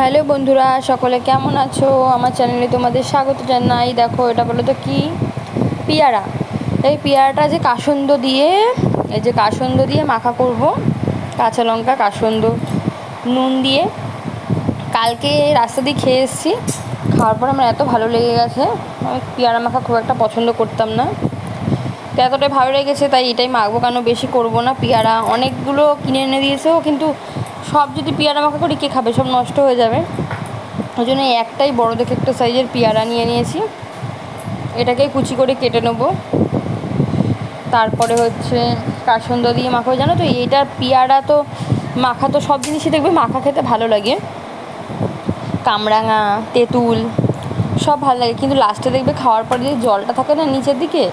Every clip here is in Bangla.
হ্যালো বন্ধুরা, সকলে কেমন আছো? আমার চ্যানেলে তোমাদের স্বাগত জানাই। দেখো, এটা বলো তো কি? পেয়ারা। এই পেয়ারাটা যে কাসন্দ দিয়ে মাখা করব, কাঁচা লঙ্কা, কাসন্দ, নুন দিয়ে। কালকে রাস্তা দিয়ে খেয়ে এসেছি, খাওয়ার পর আমার এত ভালো লেগে গেছে। আমি পেয়ারা মাখা খুব একটা পছন্দ করতাম না, তো এতটাই ভালো লেগেছে তাই এটাই মাখবো। কেন বেশি করব না। পেয়ারা অনেকগুলো কিনে এনে দিয়েছেও, কিন্তু সব যদি পেয়ারা মাখা করি কে খাবে? সব নষ্ট হয়ে যাবে। ওই জন্য একটাই বড় দেখে একটা সাইজের পেয়ারা নিয়ে নিয়েছি। এটাকে কুচি করে কেটে নেবো। তারপরে হচ্ছে কাসন্দ দিয়ে মাখাবো। জানো তো, এইটা পেয়ারা তো মাখা, তো সব জিনিসই দেখবে মাখা খেতে ভালো লাগে। কামরাঙা, তেঁতুল সব ভালো লাগে, কিন্তু লাস্টে দেখবে খাওয়ার পরে যে জলটা থাকে না নিচের দিকে,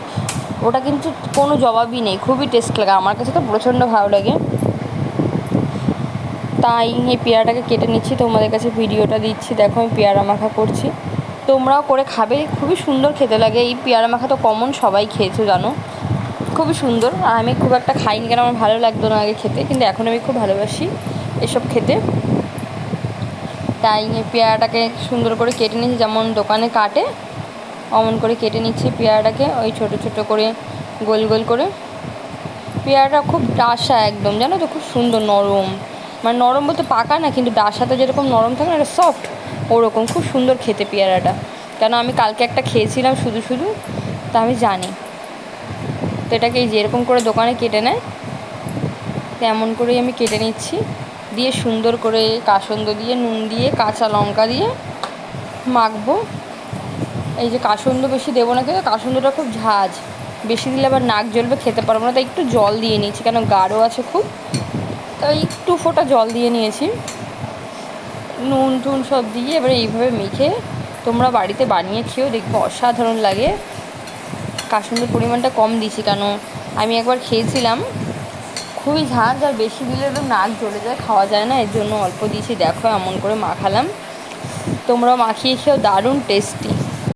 ওটা কিন্তু কোনো জবাবই নেই। খুবই টেস্ট লাগে, আমার কাছে তো প্রচণ্ড ভালো লাগে। তাই এই পেয়ারাটাকে কেটে নিচ্ছি, তোমাদের কাছে ভিডিওটা দিচ্ছি। দেখো, আমি পেয়ারা মাখা করছি, তোমরাও করে খাবে। খুবই সুন্দর খেতে লাগে। এই পেয়ারা মাখা তো কমন, সবাই খেয়েছো জানো, খুবই সুন্দর। আর আমি খুব একটা খাইনি, কেন আমার ভালো লাগতো না আগে খেতে, কিন্তু এখন আমি খুব ভালোবাসি এসব খেতে। তাই এই পেয়ারাটাকে সুন্দর করে কেটে নিচ্ছি, যেমন দোকানে কাটে অমন করে কেটে নিচ্ছি পেয়ারাটাকে, ওই ছোটো ছোটো করে, গোল গোল করে। পেয়ারাটা খুব ডাসা একদম, জানো তো, খুব সুন্দর নরম। মানে নরম বলতে পাকা না, কিন্তু ডাসাতে যেরকম নরম থাকে না, এটা সফট, ওরকম খুব সুন্দর খেতে পেয়ারাটা। কেন আমি কালকে একটা খেয়েছিলাম শুধু শুধু, তা আমি জানি। তো এটাকে এই যেরকম করে দোকানে কেটে নেয়, তেমন করেই আমি কেটে নিচ্ছি। দিয়ে সুন্দর করে কাসন্দ দিয়ে, নুন দিয়ে, কাঁচা লঙ্কা দিয়ে মাখবো। এই যে কাসন্দ বেশি দেবো না, কিন্তু কাসন্দটা খুব ঝাঁঝ, বেশি দিলে আবার নাক জ্বলবে, খেতে পারবো না। তাই একটু জল দিয়ে নিয়েছি, কেন গাঢ় আছে খুব, তাই একটু ফোঁটা জল দিয়ে নিয়েছি। নুন টুন সব দিয়ে এবারে এইভাবে মেখে তোমরা বাড়িতে বানিয়ে খেয়েও দেখবো, অসাধারণ লাগে। কাসন্দের পরিমাণটা কম দিয়েছি, কেন আমি একবার খেয়েছিলাম, খুবই ঝাঁঝ, আর বেশি দিলে একদম নাক জ্বলে যায়, খাওয়া যায় না, এর জন্য অল্প দিয়েছি। দেখো, এমন করে মাখালাম, তোমরাও মাখিয়ে খেয়েও, দারুণ টেস্টি।